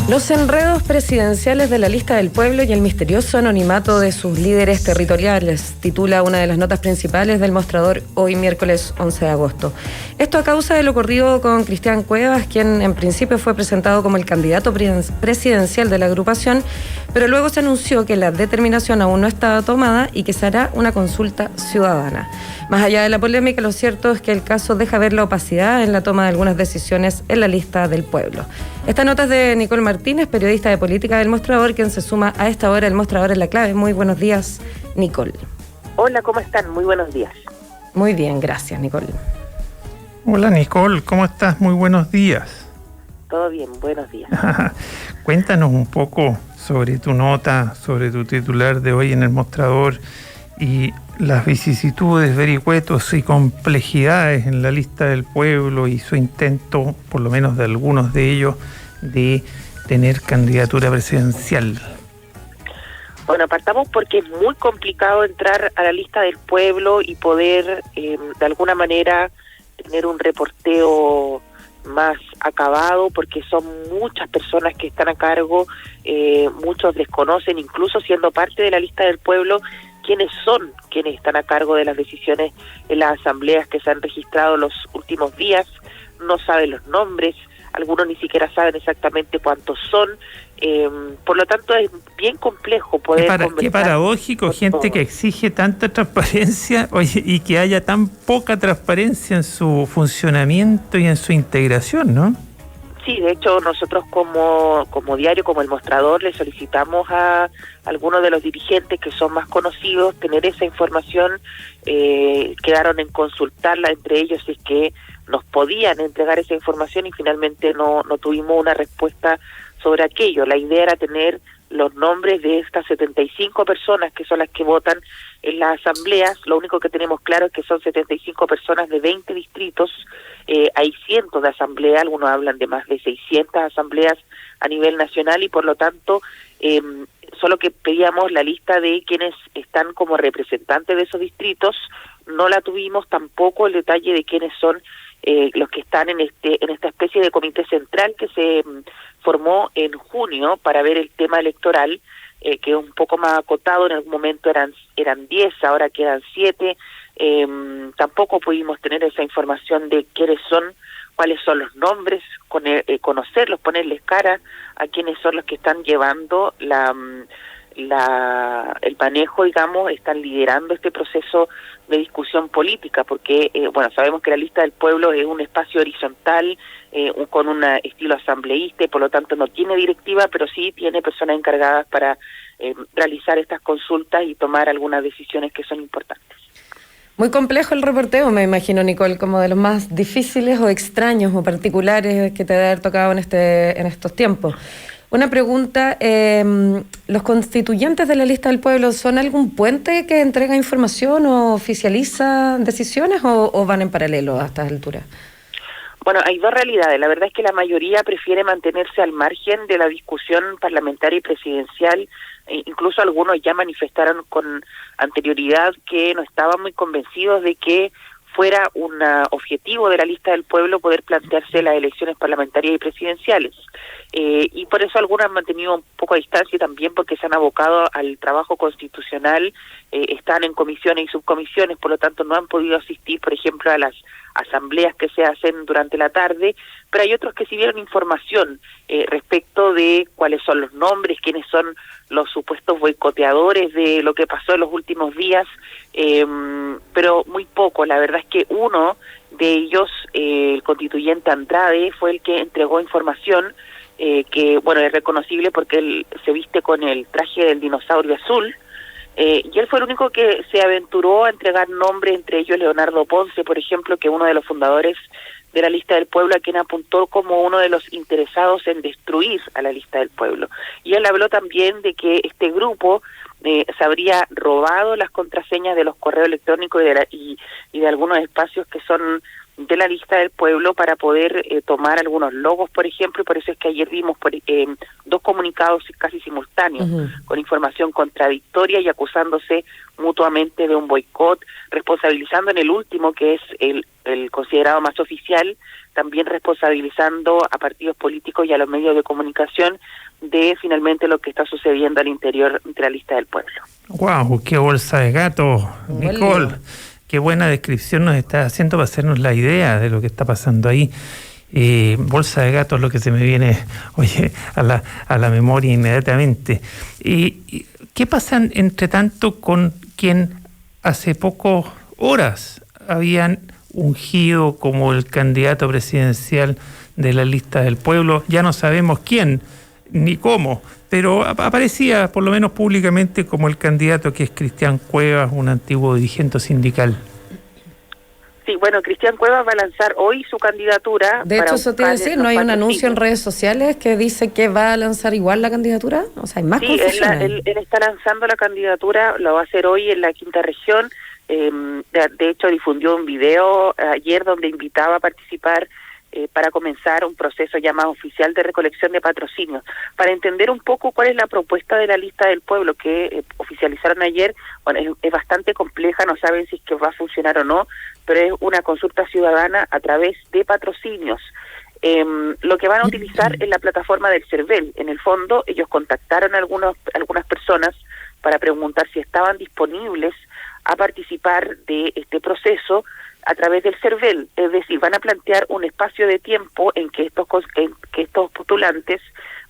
Los enredos presidenciales de la lista del pueblo y el misterioso anonimato de sus líderes territoriales, titula una de las notas principales del Mostrador hoy miércoles 11 de agosto. Esto a causa de lo ocurrido con Cristian Cuevas, quien en principio fue presentado como el candidato presidencial de la agrupación, pero luego se anunció que la determinación aún no estaba tomada y que se hará una consulta ciudadana. Más allá de la polémica, lo cierto es que el caso deja ver la opacidad en la toma de algunas decisiones en la lista del pueblo. Esta nota es de Nicole Martínez, periodista de política del Mostrador, quien se suma a esta hora. El Mostrador en la clave. Muy buenos días, Nicole. Hola, ¿cómo están? Muy buenos días. Muy bien, gracias, Nicole. Hola, Nicole, ¿cómo estás? Muy buenos días. Todo bien, buenos días. Cuéntanos un poco sobre tu nota, sobre tu titular de hoy en el Mostrador y las vicisitudes, vericuetos y complejidades en la lista del pueblo y su intento, por lo menos de algunos de ellos, de tener candidatura presidencial. Bueno, partamos porque es muy complicado entrar a la lista del pueblo y poder, de alguna manera, tener un reporteo más acabado, porque son muchas personas que están a cargo, muchos desconocen, incluso siendo parte de la lista del pueblo, quiénes son quienes están a cargo de las decisiones en las asambleas que se han registrado los últimos días, no saben los nombres, algunos ni siquiera saben exactamente cuántos son, por lo tanto es bien complejo poder conversar. Qué paradójico, gente que exige tanta transparencia, y que haya tan poca transparencia en su funcionamiento y en su integración, ¿no? Sí, de hecho nosotros como diario, como el Mostrador, le solicitamos a algunos de los dirigentes que son más conocidos tener esa información, quedaron en consultarla entre ellos si es que nos podían entregar esa información y finalmente no tuvimos una respuesta sobre aquello. La idea era tener los nombres de estas 75 personas que son las que votan en las asambleas. Lo único que tenemos claro es que son 75 personas de 20 distritos, hay cientos de asambleas, algunos hablan de más de 600 asambleas a nivel nacional y por lo tanto solo que pedíamos la lista de quienes están como representantes de esos distritos, no la tuvimos, tampoco el detalle de quiénes son los que están en esta especie de comité central que se formó en junio para ver el tema electoral, que es un poco más acotado. En algún momento eran 10, ahora quedan 7. Tampoco pudimos tener esa información de quiénes son, cuáles son los nombres, conocerlos, ponerles cara a quiénes son los que están llevando el manejo, digamos, están liderando este proceso de discusión política, porque sabemos que la lista del pueblo es un espacio horizontal, con un estilo asambleísta y por lo tanto no tiene directiva, pero sí tiene personas encargadas para realizar estas consultas y tomar algunas decisiones que son importantes. Muy complejo el reporteo, me imagino, Nicole, como de los más difíciles o extraños o particulares que te debe haber tocado en estos tiempos. Una pregunta, ¿los constituyentes de la lista del pueblo son algún puente que entrega información o oficializa decisiones o van en paralelo a estas alturas? Bueno, hay dos realidades. La verdad es que la mayoría prefiere mantenerse al margen de la discusión parlamentaria y presidencial. Incluso algunos ya manifestaron con anterioridad que no estaban muy convencidos de que fuera un objetivo de la lista del pueblo poder plantearse las elecciones parlamentarias y presidenciales. Y por eso algunos han mantenido un poco a distancia también porque se han abocado al trabajo constitucional, están en comisiones y subcomisiones, por lo tanto no han podido asistir, por ejemplo, a las asambleas que se hacen durante la tarde, pero hay otros que sí vieron información respecto de cuáles son los nombres, quiénes son los supuestos boicoteadores de lo que pasó en los últimos días, pero muy poco. La verdad es que uno de ellos, el constituyente Andrade, fue el que entregó información que, es reconocible porque él se viste con el traje del dinosaurio azul, y él fue el único que se aventuró a entregar nombres, entre ellos Leonardo Ponce, por ejemplo, que es uno de los fundadores de la lista del pueblo, a quien apuntó como uno de los interesados en destruir a la lista del pueblo. Y él habló también de que este grupo se habría robado las contraseñas de los correos electrónicos y de algunos espacios que son de la lista del pueblo para poder tomar algunos logos, por ejemplo, y por eso es que ayer vimos dos comunicados casi simultáneos, con información contradictoria y acusándose mutuamente de un boicot, responsabilizando en el último, que es el considerado más oficial, también responsabilizando a partidos políticos y a los medios de comunicación de finalmente lo que está sucediendo al interior de la lista del pueblo. ¡Guau! ¡Qué bolsa de gato, Nicole! Qué buena descripción nos está haciendo para hacernos la idea de lo que está pasando ahí. Bolsa de gato es lo que se me viene, a la memoria inmediatamente. ¿Qué pasa entre tanto con quien hace pocas horas habían ungido como el candidato presidencial de la lista del pueblo? Ya no sabemos quién ni cómo, pero aparecía por lo menos públicamente como el candidato, que es Cristian Cuevas, un antiguo dirigente sindical. Sí, bueno, Cristian Cuevas va a lanzar hoy su candidatura. De hecho, eso te iba a decir, ¿no hay un anuncio en redes sociales que dice que va a lanzar igual la candidatura? O sea, hay más confusión. Él está lanzando la candidatura, lo va a hacer hoy en la Quinta Región. De hecho, difundió un video ayer donde invitaba a participar para comenzar un proceso ya más oficial de recolección de patrocinios. Para entender un poco cuál es la propuesta de la lista del pueblo que oficializaron ayer, bueno, es bastante compleja, no saben si es que va a funcionar o no, pero es una consulta ciudadana a través de patrocinios. Lo que van a utilizar es la plataforma del CERVEL. En el fondo, ellos contactaron a algunas personas para preguntar si estaban disponibles a participar de este proceso a través del CERVEL, es decir, van a plantear un espacio de tiempo en que estos postulantes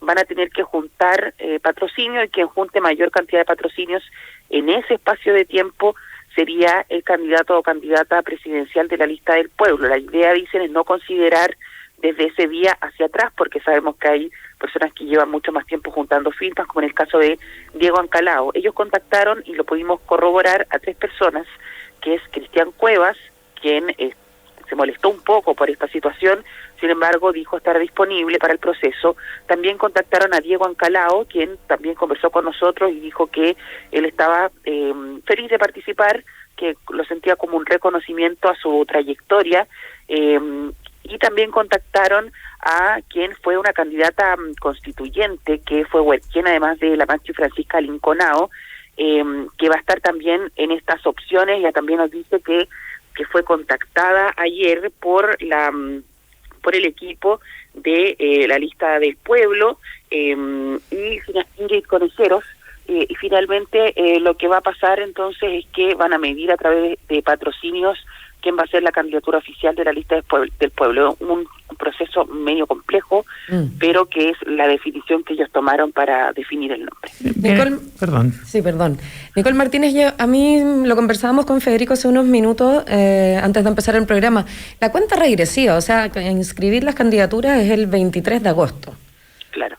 van a tener que juntar patrocinio, y quien junte mayor cantidad de patrocinios en ese espacio de tiempo sería el candidato o candidata presidencial de la lista del pueblo. La idea, dicen, es no considerar desde ese día hacia atrás, porque sabemos que hay personas que llevan mucho más tiempo juntando firmas, como en el caso de Diego Ancalao. Ellos contactaron, y lo pudimos corroborar, a 3 personas, que es Cristian Cuevas, quien se molestó un poco por esta situación, sin embargo dijo estar disponible para el proceso. También contactaron a Diego Ancalao, quien también conversó con nosotros y dijo que él estaba feliz de participar, que lo sentía como un reconocimiento a su trayectoria, y también contactaron a quien fue una candidata constituyente, que fue Huerquén, además de la Manchi Francisca Linconao, que va a estar también en estas opciones. Ya también nos dice que fue contactada ayer por el equipo de la lista del pueblo, y Ingrid Coneceros, y finalmente lo que va a pasar entonces es que van a medir a través de patrocinios quién va a ser la candidatura oficial de la lista del pueblo. Un proceso medio complejo, pero que es la definición que ellos tomaron para definir el nombre. Nicole, perdón. Sí, perdón. Nicole Martínez, a mí lo conversábamos con Federico hace unos minutos antes de empezar el programa. La cuenta regresiva, o sea, inscribir las candidaturas es el 23 de agosto. Claro.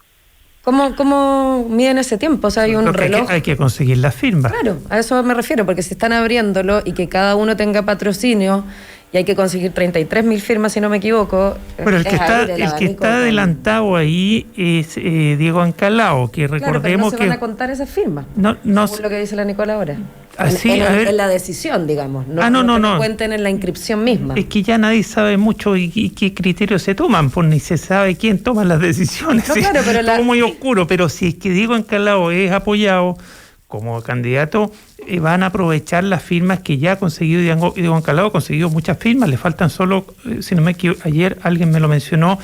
¿Cómo miden ese tiempo? O sea, hay un reloj. Hay que conseguir las firmas. Claro, a eso me refiero, porque si están abriéndolo y que cada uno tenga patrocinio y hay que conseguir 33.000 firmas, si no me equivoco. Pero el que está adelantado ahí es Diego Ancalao, que recordemos pero no se que van a contar esas firmas. No, según lo que dice la Nicole ahora. Así, en la decisión, digamos. No cuenten en la inscripción misma. Es que ya nadie sabe mucho y qué criterios se toman, pues ni se sabe quién toma las decisiones. No, claro, pero es muy oscuro, pero si es que Diego Ancalao es apoyado como candidato, van a aprovechar las firmas que ya ha conseguido Diego Ancalao. Ha conseguido muchas firmas, le faltan solo, si no me equivoco, ayer alguien me lo mencionó,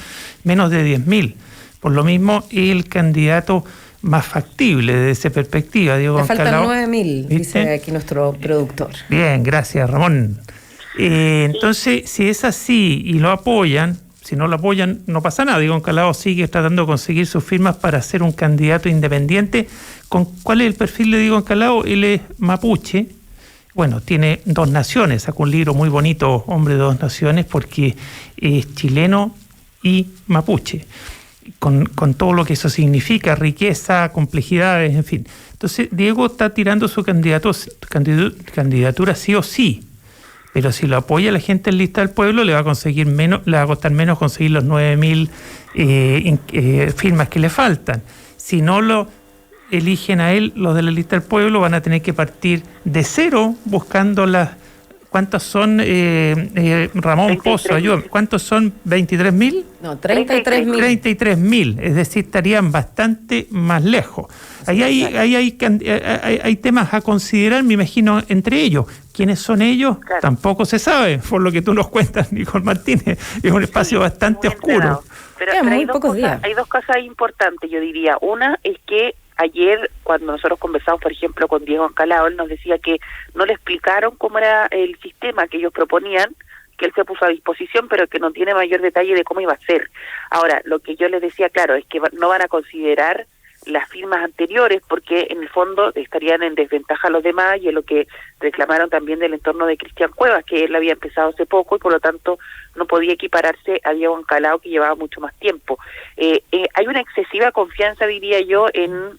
menos de 10.000. Por lo mismo, el candidato más factible desde esa perspectiva, Diego Ancalao. Le faltan 9.000, dice aquí nuestro productor. Bien, gracias, Ramón. Entonces, si es así y lo apoyan, si no lo apoyan, no pasa nada. Diego Ancalao sigue tratando de conseguir sus firmas para ser un candidato independiente. ¿Cuál es el perfil de Diego Ancalao? Él es mapuche. Bueno, tiene 2 naciones. Sacó un libro muy bonito, Hombre de 2 Naciones, porque es chileno y mapuche. Con todo lo que eso significa, riqueza, complejidades, en fin. Entonces, Diego está tirando su candidatura sí o sí, pero si lo apoya la gente en lista del pueblo, le va a costar menos conseguir los 9.000 firmas que le faltan. Si no lo eligen a él, los de la lista del pueblo van a tener que partir de cero buscando las ¿Cuántos son, Ramón Pozo, ayúdame, cuántos son 23.000? No, 33.000. 33.000, es decir, estarían bastante más lejos. Ahí hay temas a considerar, me imagino, entre ellos. ¿Quiénes son ellos? Claro. Tampoco se sabe, por lo que tú nos cuentas, Nicole Martínez. Es un espacio bastante oscuro. Pero hay dos cosas importantes, yo diría. Una es que ayer, cuando nosotros conversamos, por ejemplo, con Diego Ancalao, él nos decía que no le explicaron cómo era el sistema que ellos proponían, que él se puso a disposición, pero que no tiene mayor detalle de cómo iba a ser. Ahora, lo que yo les decía, claro, es que no van a considerar las firmas anteriores, porque en el fondo estarían en desventaja a los demás, y es lo que reclamaron también del entorno de Cristian Cuevas, que él había empezado hace poco y por lo tanto no podía equipararse a Diego Ancalao, que llevaba mucho más tiempo. Hay una excesiva confianza, diría yo, en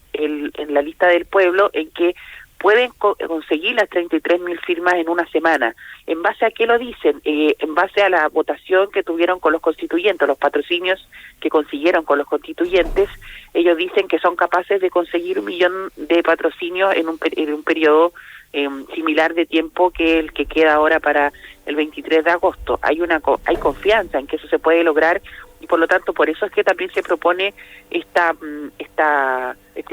la lista del pueblo, en que pueden conseguir las 33.000 firmas en una semana. ¿En base a qué lo dicen? En base a la votación que tuvieron con los constituyentes, los patrocinios que consiguieron con los constituyentes. Ellos dicen que son capaces de conseguir 1 millón de patrocinios en un periodo similar de tiempo que el que queda ahora para el 23 de agosto. Hay confianza en que eso se puede lograr, y por lo tanto por eso es que también se propone este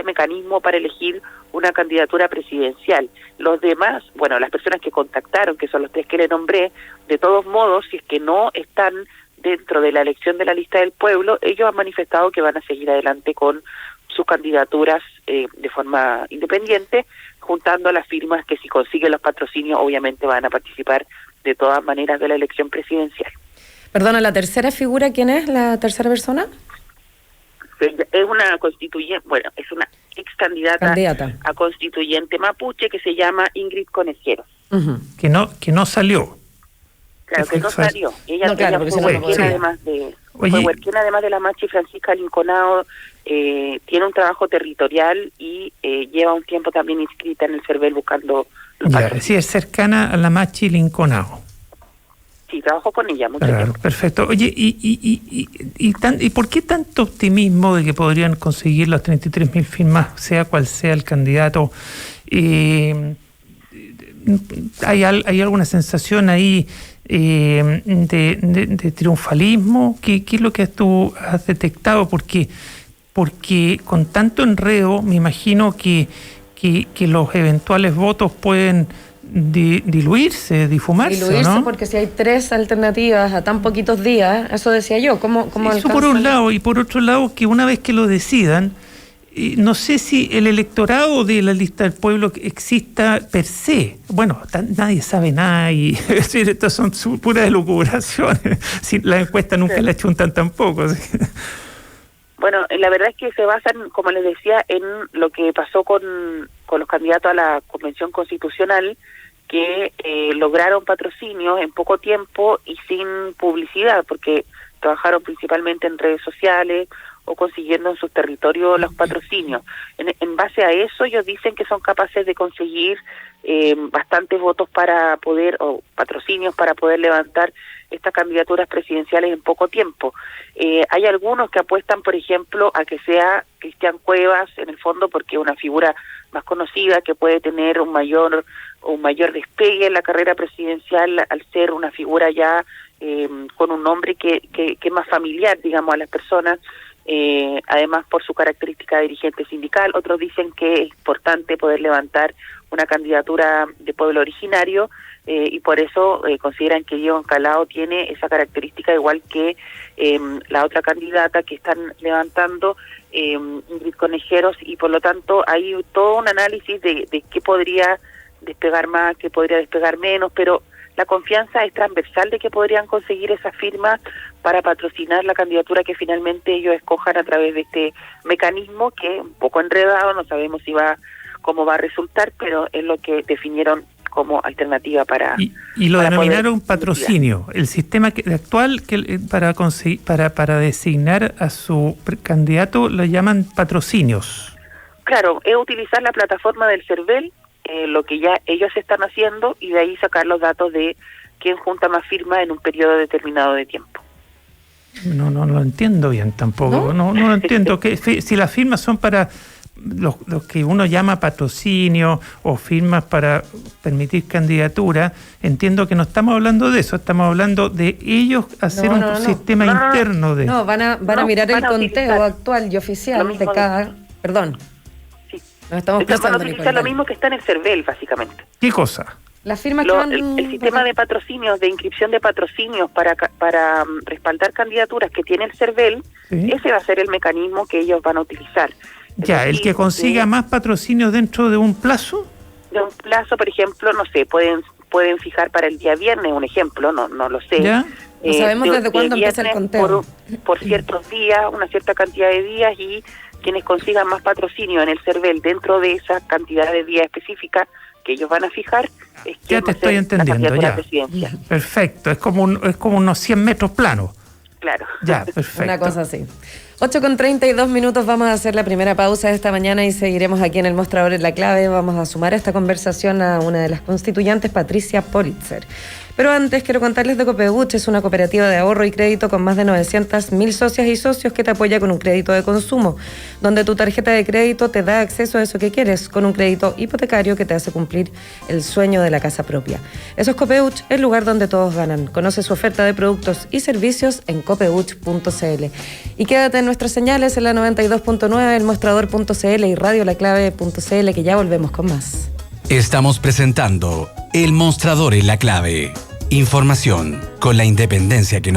mecanismo para elegir una candidatura presidencial. Los demás, bueno, las personas que contactaron, que son los 3 que le nombré, de todos modos, si es que no están dentro de la elección de la lista del pueblo, ellos han manifestado que van a seguir adelante con sus candidaturas de forma independiente, juntando las firmas que, si consiguen los patrocinios, obviamente van a participar de todas maneras de la elección presidencial. Perdona, ¿la tercera figura quién es? ¿La tercera persona? Es una constituyente, bueno, es una ex candidata a constituyente mapuche que se llama Ingrid Conejeros. Uh-huh. Que no salió. Claro, que no salió. Ella fue huerquina, además de la Machi Francisca Linconao, tiene un trabajo territorial y lleva un tiempo también inscrita en el CERVEL buscando los patrocinios. Sí, es cercana a la Machi Linconao. Sí, trabajo con ella mucho tiempo. Tiempo. Perfecto. Oye, ¿y por qué tanto optimismo de que podrían conseguir las 33.000 firmas, sea cual sea el candidato? ¿Hay alguna sensación ahí de triunfalismo? ¿Qué es lo que tú has detectado? Porque con tanto enredo me imagino que los eventuales votos pueden diluirse, difumarse, ¿no? Porque si hay 3 alternativas a tan poquitos días, eso decía yo, ¿cómo eso por un lado, y por otro lado que una vez que lo decidan, no sé si el electorado de la lista del pueblo exista per se. Bueno, nadie sabe nada y es decir, estas son puras elucubraciones. Si las encuestas nunca las chuntan tampoco. ¿Sí? Bueno, la verdad es que se basan, como les decía, en lo que pasó con los candidatos a la Convención Constitucional, que lograron patrocinios en poco tiempo y sin publicidad, porque trabajaron principalmente en redes sociales o consiguiendo en sus territorios los patrocinios. En base a eso, ellos dicen que son capaces de conseguir bastantes votos para poder, o patrocinios para poder levantar estas candidaturas presidenciales en poco tiempo. Hay algunos que apuestan, por ejemplo, a que sea Cristian Cuevas, en el fondo, porque es una figura más conocida, que puede tener un mayor despegue en la carrera presidencial al ser una figura ya con un nombre que es más familiar, digamos, a las personas, además por su característica de dirigente sindical. Otros dicen que es importante poder levantar una candidatura de pueblo originario, y por eso consideran que Diego Ancalao tiene esa característica, igual que la otra candidata que están levantando, Ingrid Conejeros, y por lo tanto hay todo un análisis de qué podría despegar más, qué podría despegar menos, pero la confianza es transversal de que podrían conseguir esa firma para patrocinar la candidatura que finalmente ellos escojan a través de este mecanismo, que es un poco enredado, no sabemos cómo va a resultar, pero es lo que definieron como alternativa para... Y lo denominaron patrocinio. El sistema actual para designar a su candidato lo llaman patrocinios. Claro, es utilizar la plataforma del CERVEL, lo que ya ellos están haciendo, y de ahí sacar los datos de quién junta más firmas en un periodo determinado de tiempo. No lo entiendo bien tampoco. No lo entiendo. Que si las firmas son para los que uno llama patrocinio o firmas para permitir candidatura, entiendo que no estamos hablando de eso, estamos hablando de ellos hacer un sistema interno de... No, van a mirar el conteo actual y oficial de cada... Perdón. Sí. Nos estamos pasando, van a utilizar lo mismo que está en el CERVEL, básicamente. ¿Qué cosa? Las firmas que van... el sistema de patrocinios, de inscripción de patrocinios para respaldar candidaturas que tiene el CERVEL, ¿sí? Ese va a ser el mecanismo que ellos van a utilizar. Ya, el que consiga más patrocinios dentro de un plazo. De un plazo, por ejemplo, no sé, pueden fijar para el día viernes un ejemplo, no lo sé. ¿Ya? No sabemos desde cuándo empieza el conteo. Por ciertos días, una cierta cantidad de días, y quienes consigan más patrocinio en el CERVEL dentro de esa cantidad de días específica que ellos van a fijar, es que ya te estoy entendiendo, ya. Perfecto, es como unos 100 metros planos. Claro. Ya, perfecto. Una cosa así. 8:32, vamos a hacer la primera pausa de esta mañana y seguiremos aquí en el Mostrador en la Clave. Vamos a sumar a esta conversación a una de las constituyentes, Patricia Politzer. Pero antes quiero contarles de Copeuch. Es una cooperativa de ahorro y crédito con más de 900.000 socias y socios que te apoya con un crédito de consumo, donde tu tarjeta de crédito te da acceso a eso que quieres, con un crédito hipotecario que te hace cumplir el sueño de la casa propia. Eso es Copeuch, el lugar donde todos ganan. Conoce su oferta de productos y servicios en copeuch.cl. Y quédate en nuestras señales en la 92.9, el mostrador.cl y radiolaclave.cl, que ya volvemos con más. Estamos presentando El Mostrador en la Clave. Información con la independencia que nos